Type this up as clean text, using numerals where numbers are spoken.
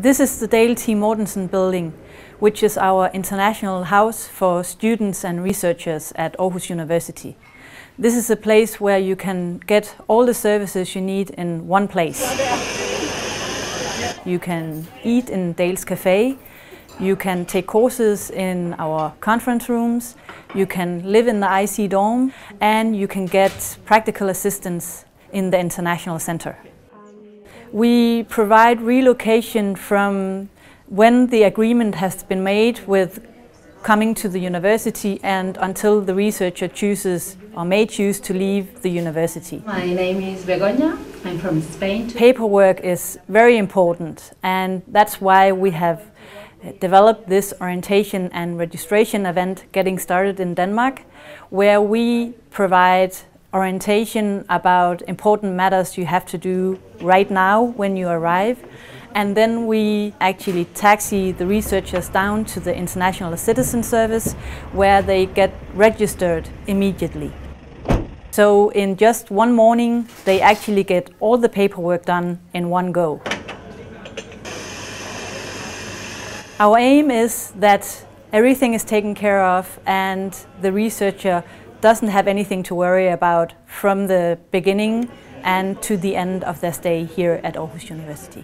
This is the Dale T. Mortensen building, which is our international house for students and researchers at Aarhus University. This is a place where you can get all the services you need in one place. You can eat in Dale's Cafe, you can take courses in our conference rooms, you can live in the IC dorm, and you can get practical assistance in the International Center. We provide relocation from when the agreement has been made with coming to the university and until the researcher chooses or may choose to leave the university. My name is Begoña. I'm from Spain. Paperwork is very important, and that's why we have developed this orientation and registration event Getting Started in Denmark, where we provide orientation about important matters you have to do right now when you arrive. And then we actually taxi the researchers down to the International Citizen Service, where they get registered immediately. So in just one morning, they actually get all the paperwork done in one go. Our aim is that everything is taken care of and the researcher doesn't have anything to worry about from the beginning and to the end of their stay here at Aarhus University.